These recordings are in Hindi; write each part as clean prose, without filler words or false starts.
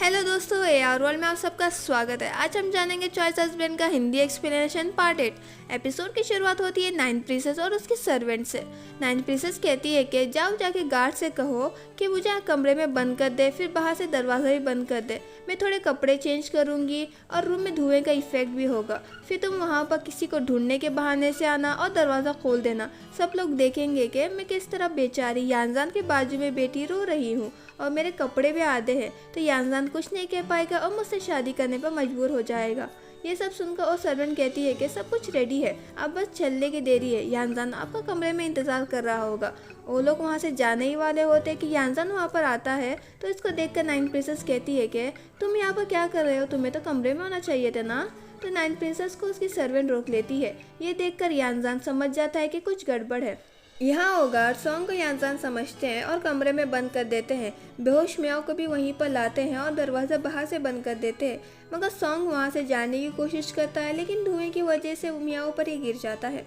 हेलो दोस्तों, AR वर्ल्ड में आप सबका स्वागत है। आज हम जानेंगे चॉइस हस्बैंड का हिंदी एक्सप्लेनेशन पार्ट 8। एपिसोड की शुरुआत होती है नाइन प्रिंसेस और उसके सर्वेंट से। नाइन प्रिंसेस कहती है कि जाओ जाके गार्ड से कहो कि मुझे यहाँ कमरे में बंद कर दे, फिर बाहर से दरवाज़ा भी बंद कर दे। मैं थोड़े कपड़े चेंज करूँगी और रूम में धुएं का इफेक्ट भी होगा। फिर तुम वहाँ पर किसी को ढूंढने के बहाने से आना और दरवाज़ा खोल देना। सब लोग देखेंगे कि मैं किस तरह बेचारी यांजान के बाजू में बैठी रो रही हूँ और मेरे कपड़े भी आधे हैं। तो यांजान कुछ नहीं कह पाएगा और मुझसे शादी करने पर मजबूर हो जाएगा। ये सब सुनकर और सर्वेंट कहती है कि सब कुछ रेडी है, अब बस चलने की देरी है। यांजान आपका कमरे में इंतजार कर रहा होगा। वो लोग वहाँ से जाने ही वाले होते कि यांजान वहाँ पर आता है। तो इसको देखकर नाइन प्रिंसेस कहती है कि तुम यहाँ पर क्या कर रहे हो, तुम्हें तो कमरे में होना चाहिए था ना। तो नाइन प्रिंसेस को उसकी सर्वेंट रोक लेती है। ये देखकर यांजान समझ जाता है कि कुछ गड़बड़ है। यहाँ वो गार्ड सॉन्ग को यांजान समझते हैं और कमरे में बंद कर देते हैं। बेहोश मियाओ को भी वहीं पर लाते हैं और दरवाज़ा बाहर से बंद कर देते हैं। मगर सॉन्ग वहाँ से जाने की कोशिश करता है, लेकिन धुएं की वजह से मियाओ पर ही गिर जाता है।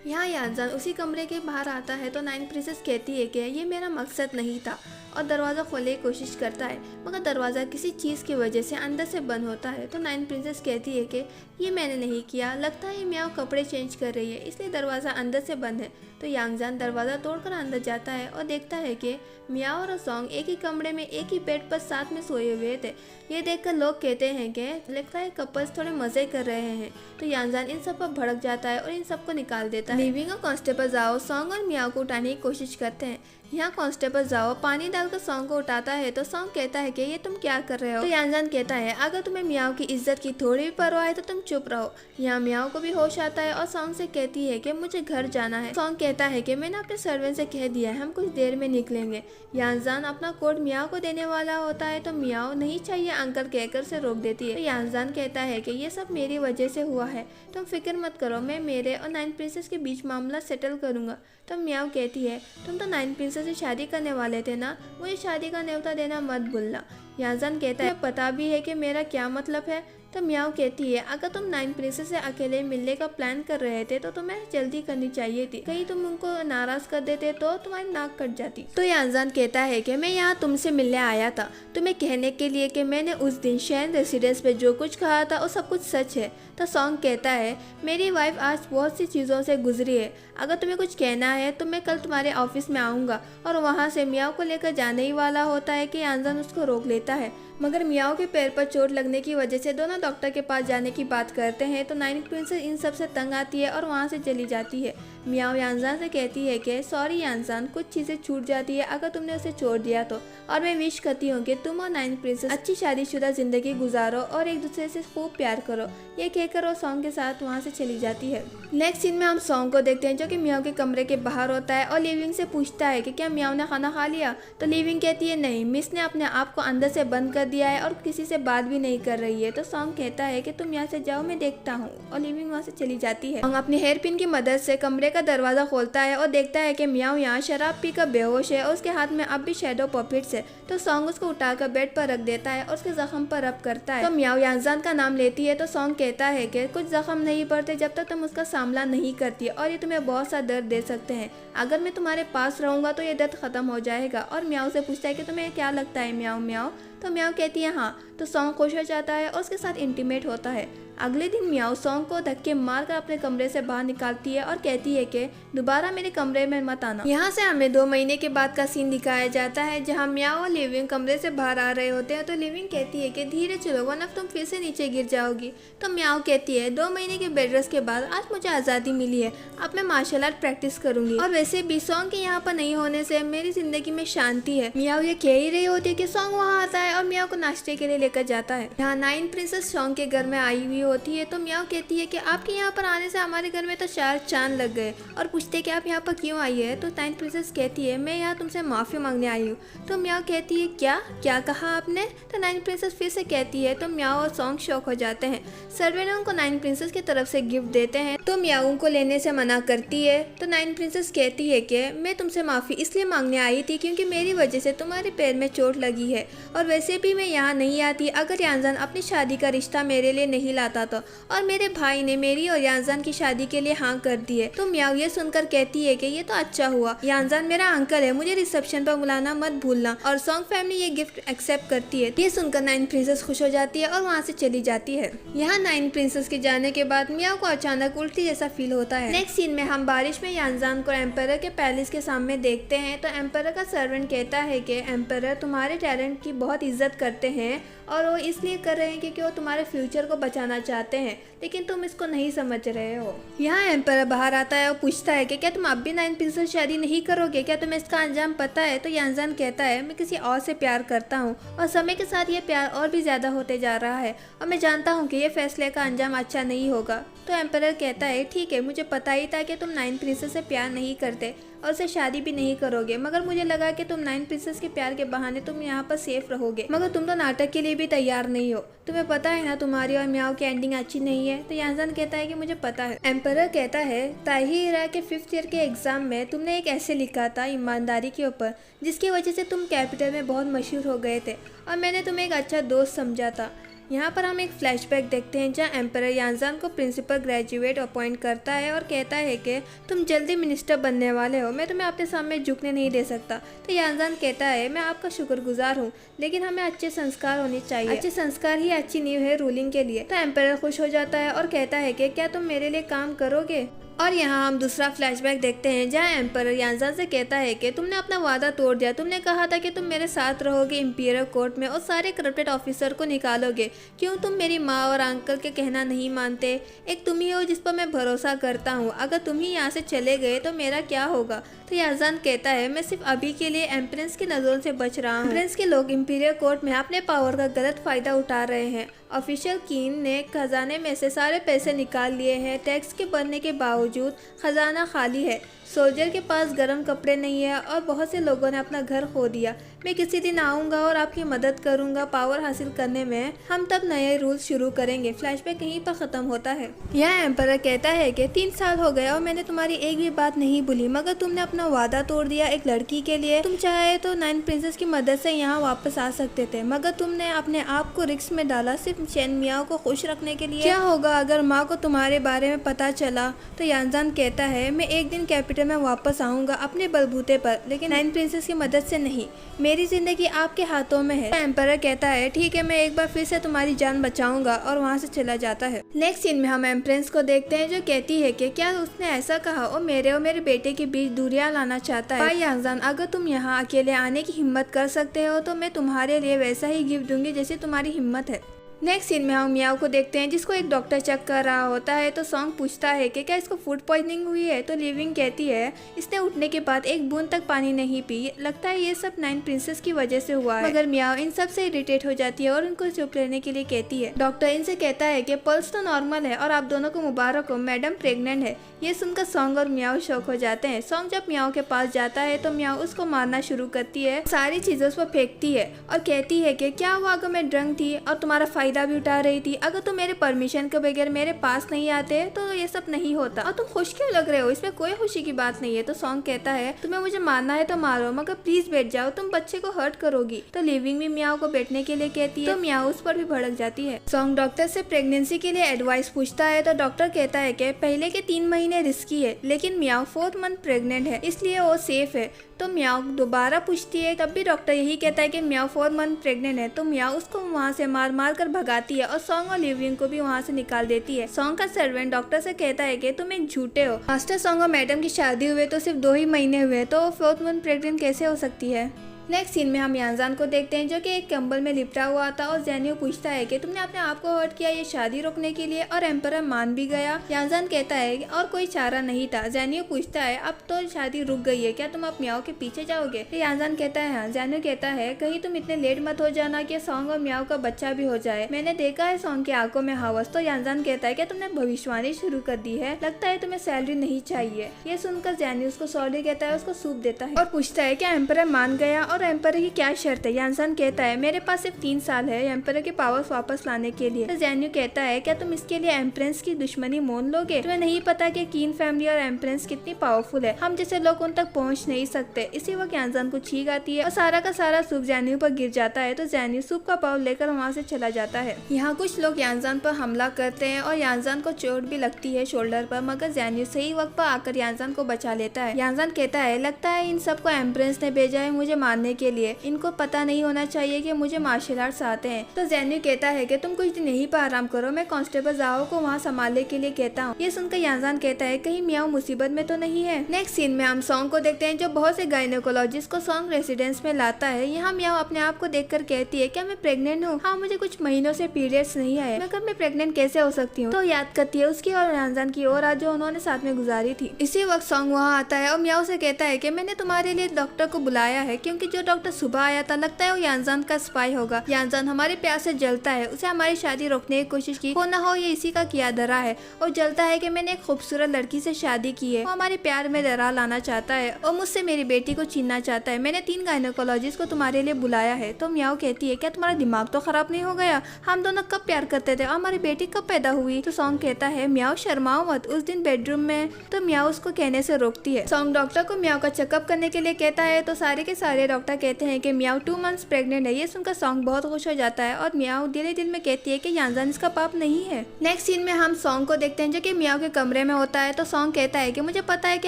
यहाँ यांजान उसी कमरे के बाहर आता है तो नाइन प्रिंसेस कहती है कि ये मेरा मकसद नहीं था और दरवाज़ा खोलने की कोशिश करता है, मगर दरवाज़ा किसी चीज़ की वजह से अंदर से बंद होता है। तो नाइन प्रिंसेस कहती है कि ये मैंने नहीं किया, लगता है मियाओ कपड़े चेंज कर रही है इसलिए दरवाज़ा अंदर से बंद है। तो यांजान दरवाज़ा तोड़कर अंदर जाता है और देखता है कि मियाओ और सॉन्ग एक ही कमरे में एक ही बेड पर साथ में सोए हुए थे। ये देखकर लोग कहते हैं कि लगता है कपल्स थोड़े मज़े कर रहे हैं। तो यांजान इन सब पर भड़क जाता है और इन सबको निकाल देता है। लिविंग और कांस्टेबल जाओ सॉन्ग और मियाओ को उठाने की कोशिश करते हैं। यहाँ कांस्टेबल जाओ पानी डालकर सॉन्ग को उठाता है तो सॉन्ग कहता है कि ये तुम क्या कर रहे हो। तो यांजान कहता है अगर तुम्हें मियाओ की इज्जत की थोड़ी भी परवाह है तो तुम चुप रहो। यहाँ मियाओ को भी होश आता है और सॉन्ग से कहती है कि मुझे घर जाना है। सॉन्ग कहता है कि मैंने अपने सर्वेंट से कह दिया है हम कुछ देर में निकलेंगे। यांजान अपना कोट मियाओ को देने वाला होता है तो मियाओ नहीं चाहिए अंकल कहकर से रोक देती है। तो यांजान कहता है कि ये सब मेरी वजह से हुआ है, तुम फिक्र मत करो, मैं मेरे और नाइन प्रिंसेस के बीच मामला सेटल करूंगा। तो मियाओ कहती है तुम तो नाइन प्रिंसेस से शादी करने वाले थे ना, मुझे शादी का न्योता देना मत भूलना। यांजान कहता है पता भी है कि मेरा क्या मतलब है। तो मियाओ कहती है अगर तुम नाइन प्रिंसेस से अकेले मिलने का प्लान कर रहे थे तो तुम्हें जल्दी करनी चाहिए थी, कहीं तुम उनको नाराज कर देते तो तुम्हारी नाक कट जाती। तो यांजान कहता है कि मैं यहाँ तुमसे मिलने आया था तुम्हें कहने के लिए कि मैंने उस दिन शैन रेसिडेंस पे जो कुछ कहा था वो सब कुछ सच है। तो सॉन्ग कहता है मेरी वाइफ आज बहुत सी चीज़ों से गुजरी है, अगर तुम्हें कुछ कहना है तो मैं कल तुम्हारे ऑफिस में आऊँगा। और वहाँ से मियाओ को लेकर जाने ही वाला होता है कि यांजान उसको रोक लेता है, मगर मियाओ के पैर पर चोट लगने की वजह से दोनों डॉक्टर के पास जाने की बात करते हैं। तो नाइन प्रिंसेस इन सब से तंग आती है और वहाँ से चली जाती है। मियाओ यांजान से कहती है कि सॉरी यांजान, कुछ चीज़ें छूट जाती है अगर तुमने उसे छोड़ दिया तो, और मैं विश करती हूँ कि तुम और नाइन प्रिंसेस अच्छी शादीशुदा जिंदगी गुजारो और एक दूसरे से खूब प्यार करो। ये कहकर वो सॉन्ग के साथ वहाँ से चली जाती है। नेक्स्ट सीन में हम सॉन्ग को देखते हैं जो कि मियाओ के कमरे के बाहर होता है और लिविंग से पूछता है कि क्या मियाओ ने खाना खा लिया। तो लिविंग कहती है नहीं, मिस ने अपने आप को अंदर से बंद कर दिया है और किसी से बात भी नहीं कर रही है। तो सॉन्ग कहता है कि तुम यहाँ से जाओ, मैं देखता हूँ, और लिविंग वहाँ से चली जाती है। सॉन्ग अपनी हेयर पिन की मदद से कमरे का दरवाजा खोलता है और देखता है कि मियाओ यहाँ शराब पीकर बेहोश है और उसके हाथ में अब भी शैडो पॉपिट्स है। तो सॉन्ग उसको उठाकर बेड पर रख देता है और उसके जख्म पर रब करता है। तो मियाओ यांजान का नाम लेती है तो सॉन्ग कहता है कि कुछ जख्म नहीं पड़ते जब तक तुम उसका सामना नहीं करती और ये तुम्हें बहुत सा दर्द दे सकते हैं, अगर मैं तुम्हारे पास रहूंगा तो ये दर्द खत्म हो जाएगा। और मियाओ से पूछता है कि तुम्हें क्या लगता है मियाओ मियाओ। तो मियाओ कहती है हाँ। तो सॉन्ग खुश हो जाता है और उसके साथ इंटीमेट होता है। अगले दिन मियाओ सॉन्ग को धक्के मारकर अपने कमरे से बाहर निकालती है और कहती है कि दोबारा मेरे कमरे में मत आना। यहाँ से हमें 2 महीने के बाद का सीन दिखाया जाता है जहाँ मियाओ और लिविंग कमरे से बाहर आ रहे होते हैं। तो लिविंग कहती है कि धीरे चलो वरना तुम फिर से नीचे गिर जाओगी। तो मियाओ कहती है 2 महीने के बेड रेस्ट के बाद आज मुझे आज़ादी मिली है, अब मैं मार्शल आर्ट प्रैक्टिस करूंगी, और वैसे भी सॉन्ग के यहाँ पर नहीं होने से मेरी जिंदगी में शांति है। मियाओ ये कह ही रही होती है कि सॉन्ग वहाँ आता है और मियाओ को नाश्ते के लिए लेकर जाता है। यहाँ नाइन प्रिंसेस सॉन्ग के घर में आई हुई होती है। तो मियाओ कहती है कि आपके यहाँ पर आने से हमारे घर में तो 4 चांद लग गए, और पूछते हैं कि आप यहाँ पर क्यों आई है। तो नाइन प्रिंसेस कहती है मैं यहाँ तुमसे माफ़ी मांगने आई हूँ। तो मियाओ कहती है क्या क्या कहा आपने। तो नाइन प्रिंसेस फिर से कहती है। तो मियाओ और सॉन्ग शॉक हो जाते हैं। सर्वेंट उनको नाइन प्रिंसेस की तरफ से गिफ्ट देते हैं तो मियाओ उनको लेने से मना करती है। तो नाइन प्रिंसेस कहती है कि मैं तुमसे माफ़ी इसलिए मांगने आई थी क्योंकि मेरी वजह से तुम्हारे पैर में चोट लगी है, और वैसे भी मैं यहाँ नहीं आती अगर यानजान अपनी शादी का रिश्ता मेरे लिए नहीं लाता तो, और मेरे भाई ने मेरी और यानजान की शादी के लिए हाँ कर दी है। तो म्याओ ये सुनकर कहती है कि ये तो अच्छा हुआ, यानजान मेरा अंकल है, मुझे रिसेप्शन पर बुलाना मत भूलना। और सॉन्ग फैमिली ये गिफ्ट एक्सेप्ट करती है। ये सुनकर नाइन प्रिंसेस खुश हो जाती है और वहाँ से चली जाती है। यहाँ नाइन प्रिंसेस के जाने के बाद म्याओ को अचानक उल्टी जैसा फील होता है। नेक्स्ट सीन में हम बारिश में यानजान को एम्परर के पैलेस के सामने देखते हैं। तो एम्परर का सर्वेंट कहता है कि एम्परर तुम्हारे टैलेंट की बहुत इज्जत करते हैं और वो इसलिए कर रहे हैं क्योंकि वो तुम्हारे फ्यूचर को बचाना चाहते हैं, लेकिन तुम इसको नहीं समझ रहे हो। यहाँ एम्परर बाहर आता है और पूछता है कि क्या तुम अब भी नाइन प्रिंसेस शादी नहीं करोगे, क्या तुम्हें इसका अंजाम पता है। तो यानजान कहता है मैं किसी और से प्यार करता हूँ और समय के साथ ये प्यार और भी ज्यादा होते जा रहा है और मैं जानता हूँ कि ये फैसले का अंजाम अच्छा नहीं होगा। तो एम्परर कहता है ठीक है, मुझे पता ही था कि तुम नाइन प्रिंसेस से प्यार नहीं करते और उसे शादी भी नहीं करोगे, मगर मुझे लगा कि तुम नाइन प्रिंसेस के प्यार के बहाने तुम यहाँ पर सेफ रहोगे, मगर तुम तो नाटक के लिए भी तैयार नहीं हो। तुम्हें पता है ना तुम्हारी और म्याओ की एंडिंग अच्छी नहीं है। तो यानजान कहता है कि मुझे पता है। एम्परर कहता है ताहिरा के 5th ईयर के एग्जाम में तुमने एक ऐसे लिखा था ईमानदारी के ऊपर, जिसकी वजह से तुम कैपिटल में बहुत मशहूर हो गए थे और मैंने तुम्हें एक अच्छा दोस्त समझा था। यहाँ पर हम एक फ्लैशबैक देखते हैं जहाँ एम्परर यानजान को प्रिंसिपल ग्रेजुएट अपॉइंट करता है और कहता है कि तुम जल्दी मिनिस्टर बनने वाले हो, मैं तुम्हें अपने सामने झुकने नहीं दे सकता। तो यानजान कहता है मैं आपका शुक्रगुजार हूँ, लेकिन हमें अच्छे संस्कार होने चाहिए, अच्छे संस्कार ही अच्छी नींव है रूलिंग के लिए। तो एम्परर खुश हो जाता है और कहता है कि क्या तुम मेरे लिए काम करोगे। और यहाँ हम दूसरा फ्लैशबैक देखते हैं जहाँ एम्परर यानजान से कहता है कि तुमने अपना वादा तोड़ दिया, तुमने कहा था कि तुम मेरे साथ रहोगे इंपीरियल कोर्ट में और सारे करप्टेड ऑफिसर को निकालोगे, क्यों तुम मेरी माँ और अंकल के कहना नहीं मानते। एक तुम ही हो जिस पर मैं भरोसा करता हूँ, अगर तुम ही यहाँ से चले गए तो मेरा क्या होगा। तो यानजान कहता है मैं सिर्फ अभी के लिए एम्प्रेस की नजरों से बच रहा हूँ। एम्प्रेस के लोग इंपीरियल कोर्ट में अपने पावर का गलत फायदा उठा रहे हैं। ऑफिशियल कीन ने खजाने में से सारे पैसे निकाल लिए हैं, टैक्स के भरने के बावजूद खजाना खाली है, सोल्जर के पास गर्म कपड़े नहीं है और बहुत से लोगों ने अपना घर खो दिया। मैं किसी दिन आऊँगा और आपकी मदद करूँगा पावर हासिल करने में, हम तब नए रूल्स शुरू करेंगे। फ्लैशबैक यहीं पर ख़त्म होता है। यह एम्परर कहता है कि 3 साल हो गए और मैंने तुम्हारी एक भी बात नहीं भूली, मगर तुमने अपना वादा तोड़ दिया एक लड़की के लिए। तुम चाहे तो नाइन प्रिंसेस की मदद से यहाँ वापस आ सकते थे, मगर तुमने अपने आप को रिस्क में डाला सिर्फ चैन मियाओ को खुश रखने के लिए। क्या होगा अगर माँ को तुम्हारे बारे में पता चला। तो यानजान कहता है मैं एक दिन कैपिटल में वापस आऊँगा अपने बलबूते पर, लेकिन नाइन प्रिंसेस की मदद से नहीं। मेरी जिंदगी आपके हाथों में है। एम्परर कहता है ठीक है, मैं एक बार फिर से तुम्हारी जान बचाऊंगा और वहाँ से चला जाता है। नेक्स्ट सीन में हम एम्प्रेस को देखते हैं जो कहती है कि क्या उसने ऐसा कहा और मेरे बेटे के बीच दूरियां लाना चाहता है। भाई यानजान, अगर तुम यहाँ अकेले आने की हिम्मत कर सकते हो तो मैं तुम्हारे लिए वैसा ही गिफ्ट दूंगी जैसे तुम्हारी हिम्मत है। नेक्स्ट सीन में हम मियाओ को देखते हैं जिसको एक डॉक्टर चेक कर रहा होता है। तो सॉन्ग पूछता है कि क्या इसको फूड पॉइजनिंग हुई है। तो लिविंग कहती है इसने उठने के बाद एक बूंद तक पानी नहीं पी, लगता है ये सब नाइन प्रिंसेस की वजह से हुआ है। मगर मियाओ इन सब से इरिटेट हो जाती है और उनको चुप रहने के लिए कहती है। डॉक्टर इनसे कहता है कि पल्स तो नॉर्मल है और आप दोनों को मुबारक हो, मैडम प्रेग्नेंट है। ये सुनकर सॉन्ग और मियाओ शौक हो जाते हैं। सॉन्ग जब मियाओ के पास जाता है तो मियाओ उसको मारना शुरू करती है, सारी चीजें उस पर फेंकती है और कहती है कि क्या हुआ अगर मैं ड्रंक थी और तुम्हारा फायदा भी उठा रही थी। अगर तुम मेरे परमिशन के बगैर मेरे पास नहीं आते तो ये सब नहीं होता। और तुम खुश क्यों लग रहे हो, इसमें कोई खुशी की बात नहीं है। तो सॉन्ग कहता है तुम्हें मुझे मारना है तो मारो, मगर प्लीज बैठ जाओ, तुम बच्चे को हर्ट करोगी। तो लिविंग भी मियाओ को बैठने के लिए कहती है तो मियाओ उस पर भी भड़क जाती है। सॉन्ग डॉक्टर से प्रेगनेंसी के लिए एडवाइस पूछता है तो डॉक्टर कहता है कि पहले के 3 महीने रिस्की है, लेकिन मियाओ 4th मंथ प्रेग्नेंट है इसलिए वो सेफ है। तो मियाओ दोबारा पूछती है, तब भी डॉक्टर यही कहता है कि मियाओ 4 मंथ प्रेग्नेंट है। तो मियाओ उसको वहाँ से मार मार कर भगाती है और सॉन्ग और लिविंग को भी वहाँ से निकाल देती है। सॉन्ग का सर्वेंट डॉक्टर से कहता है कि तुम एक झूठे हो, मास्टर सॉन्ग और मैडम की शादी हुए तो सिर्फ 2 ही महीने हुए, तो 4th मंथ प्रेग्नेंट कैसे हो सकती है। नेक्स्ट सीन में हम यानजान को देखते हैं जो कि एक कंबल में लिपटा हुआ था और ज़ेनियो पूछता है कि तुमने अपने आप को हर्ट किया ये शादी रोकने के लिए, और एम्परर मान भी गया। यानजान कहता है कि और कोई चारा नहीं था। ज़ेनियो पूछता है अब तो शादी रुक गई है, क्या तुम अब मियाओ के पीछे जाओगे। तो यानजान कहता है हाँ। ज़ेनियो कहता है कहीं तुम इतने लेट मत हो जाना कि सॉन्ग और मियाओ का बच्चा भी हो जाए, मैंने देखा है सॉन्ग की आंखों में हवस। तो यानजान कहता है कि तुमने भविष्यवाणी शुरू कर दी है, लगता है तुम्हें सैलरी नहीं चाहिए। ये सुनकर ज़ेनियो उसको सॉरी कहता है, उसको सूप देता है और पूछता है कि एम्परर मान गया और और एम्पर की क्या शर्त है। यानसान कहता है मेरे पास सिर्फ 3 साल है एम्पर के पावर्स वापस लाने के लिए। तो जेन्यू कहता है क्या तुम इसके लिए एम्प्रेस की दुश्मनी मोल लोगे? तुम्हें नहीं पता कि कीन फैमिली और एम्प्रेस कितनी पावरफुल है, हम जैसे लोग उन तक पहुंच नहीं सकते। इसी वक्त यानसान को छींक आती है और सारा का सारा सूप जेन्यू पर गिर जाता है। तो जेन्यू सूप का पाव लेकर वहाँ से चला जाता है। यहाँ कुछ लोग यानसान पर हमला करते हैं और यानसान को चोट भी लगती है शोल्डर पर, मगर जेन्यू सही वक्त पर आकर यानसान को बचा लेता है। यानसान कहता है लगता है इन सबको एम्प्रेस ने भेजा है मुझे मारने के लिए, इनको पता नहीं होना चाहिए कि मुझे मार्शल आर्ट्स आते हैं। तो जेन्यू कहता है कि तुम कुछ दिन यहीं पर आराम करो, मैं कांस्टेबल जाओ को वहाँ संभालने के लिए कहता हूँ। ये सुनकर यानसान कहता है कहीं मियाओ मुसीबत में तो नहीं है। नेक्स्ट सीन में हम सॉन्ग को देखते हैं जो बहुत से गायनेकोलॉजिस्ट को सॉन्ग रेसिडेंस में लाता है। यहाँ मियाओ अपने आप को देखकर कहती है क्या मैं प्रेग्नेंट हूँ? हाँ मुझे कुछ महीनों से पीरियड्स नहीं आए, मगर मैं प्रेग्नेंट कैसे हो सकती हूँ? तो याद करती है उसकी और यानसान की और आज जो उन्होंने साथ में गुजारी थी। इसी वक्त सॉन्ग वहाँ आता है और मियाओ से कहता है कि मैंने तुम्हारे लिए डॉक्टर को बुलाया है क्योंकि जो डॉक्टर सुबह आया था लगता है वो यानसान का स्पाई होगा। यानसान हमारे प्यार से जलता है, उसे हमारी शादी रोकने की कोशिश की, हो ना हो ये इसी का किया धरा है, और जलता है कि मैंने एक खूबसूरत लड़की से शादी की है, वो हमारे प्यार में दरार लाना चाहता है और मुझसे मेरी बेटी को छीनना चाहता है। मैंने 3 गायनेकोलॉजिस्ट को तुम्हारे लिए बुलाया है। तो मियाओ कहती है क्या तुम्हारा दिमाग तो खराब नहीं हो गया? हम दोनों कब प्यार करते थे और हमारी बेटी कब पैदा हुई? तो सॉन्ग कहता है मियाओ शर्माओ मत, उस दिन बेडरूम में। तो मियाओ उसको कहने से रोकती है। सॉन्ग डॉक्टर को मियाओ का चेकअप करने के लिए कहता है। तो सारे के सारे डॉक्टर कहते हैं कि मियाओ 2 मंथ्स प्रेग्नेंट है। ये सुनकर सॉन्ग बहुत खुश हो जाता है और मियाओ दिल में कहती है कि यानसान इसका पाप नहीं है। नेक्स्ट सीन में हम सॉन्ग को देखते हैं जो कि मियाओ के कमरे में होता है। तो सॉन्ग कहता है कि मुझे पता है कि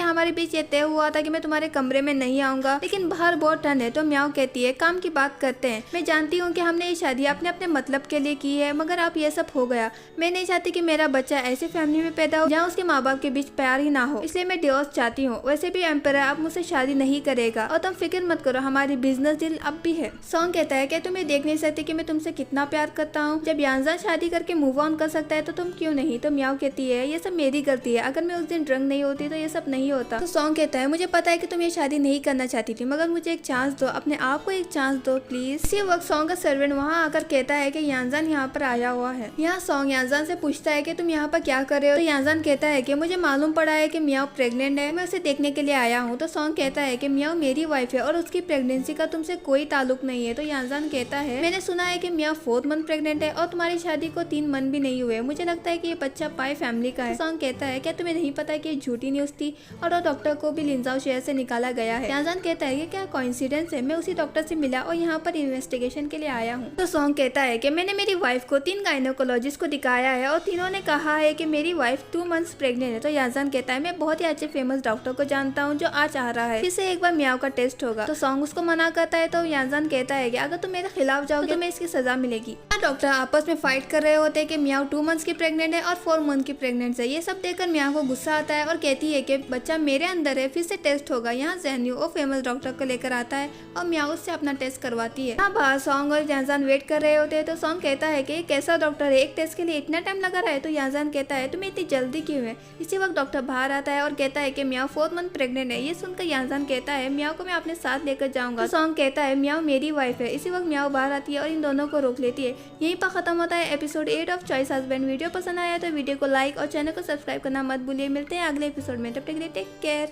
हमारे बीच ये तय हुआ था कि मैं तुम्हारे कमरे में नहीं आऊंगा, लेकिन बाहर बहुत ठंड है। तो मियाओ कहती है काम की बात करते हैं, मैं जानती हूँ कि हमने ये शादी अपने अपने मतलब के लिए की है, मगर अब ये सब हो गया। मैं नहीं चाहती कि मेरा बच्चा ऐसी फैमिली में पैदा हो जहाँ उसके माँ बाप के बीच प्यार ही ना हो, इसलिए मैं डिवोर्स चाहती हूँ। वैसे भी एम्पर अब मुझसे शादी नहीं करेगा और तुम फिक्र मत करो, हमारी बिजनेस डील अब भी है। सॉन्ग कहता है कि तुम्हें देख नहीं सकती कि मैं तुमसे कितना प्यार करता हूँ, जब यानसान शादी करके मूव ऑन कर सकता है तो तुम क्यों नहीं? तो मियाओ कहती है ये सब मेरी गलती है, अगर मैं उस दिन ड्रंक नहीं होती तो ये सब नहीं होता। तो सॉन्ग कहता है मुझे पता है कि तुम ये शादी नहीं करना चाहती थी, मगर मुझे एक चांस दो, अपने आप को एक चांस दो प्लीज। इसी वक्त सॉन्ग का सर्वेंट वहाँ आकर कहता है कि यानसान यहाँ पर आया हुआ है। यहाँ सॉन्ग यानसान से पूछता है कि तुम यहाँ पर क्या कर रहे हो? तो यानसान कहता है कि मुझे मालूम पड़ा है कि मियाओ प्रेग्नेंट है, मैं उसे देखने के लिए आया हूँ। तो सॉन्ग कहता है कि मियाओ मेरी वाइफ है और उसकी प्रेगनेंसी का तुमसे कोई ताल्लुक नहीं है। तो यानसान कहता है मैंने सुना है कि मियाओ 4th मंथ प्रेग्नेंट है और तुम्हारी शादी को 3 मंथ भी नहीं हुए, मुझे लगता है कि ये बच्चा पाई फैमिली का है। सॉन्ग कहता है क्या तुम्हें नहीं पता कि ये झूठी न्यूज थी और डॉक्टर को भी लिंजाओ शहर से निकाला गया है? यानसान कहता है कि क्या कोइंसिडेंस है, मैं उसी डॉक्टर से मिला और यहाँ पर इन्वेस्टिगेशन के लिए आया हूँ। तो सॉन्ग कहता है कि मैंने मेरी वाइफ को 3 गायनेकोलॉजिस्ट को दिखाया है और तीनों ने कहा है कि मेरी वाइफ 2 मंथ्स प्रेग्नेंट है। तो यानसान कहता है मैं बहुत ही अच्छे फेमस डॉक्टर को जानता हूँ जो आज आ रहा है, इससे एक बार मियाओ का टेस्ट होगा। तो सॉन्ग उसको मना करता है। तो यानसान कहता है कि अगर तुम मेरे खिलाफ जाओगे तो तुम्हें इसकी सजा मिलेगी। डॉक्टर आपस में फाइट कर रहे होते हैं कि मियाओ 2 मंथ्स की प्रेग्नेंट है और 4 मंथ की प्रेग्नेंट है। ये सब देखकर मियाओ को गुस्सा आता है और कहती है कि बच्चा मेरे अंदर है, फिर से टेस्ट होगा। यहाँ जेन्यू वो फेमस डॉक्टर को लेकर आता है और मियाओ उससे अपना टेस्ट करवाती है। यहाँ बाहर सॉन्ग और यानसान वेट कर रहे होते हैं। तो सॉन्ग कहता है कि कैसा डॉक्टर है, एक टेस्ट के लिए इतना टाइम लगा रहा है? तो यानसान कहता है तुम्हें इतनी जल्दी क्यों है? इसी वक्त डॉक्टर बाहर आता है और कहता है कि मियाओ 4th मंथ प्रेग्नेंट है। ये सुनकर यानसान कहता है मियाओ को मैं अपने साथ लेकर जाऊंगा। तो सॉन्ग कहता है मियाओ मेरी वाइफ है। इसी वक्त मियाओ बाहर आती है और इन दोनों को रोक लेती है। यहीं पर खत्म होता है episode 8 of choice husband. Video पसंद आया तो वीडियो को लाइक और चैनल को सब्सक्राइब करना मत भूलिए। मिलते हैं अगले एपिसोड में, तब तक के लिए टेक केयर।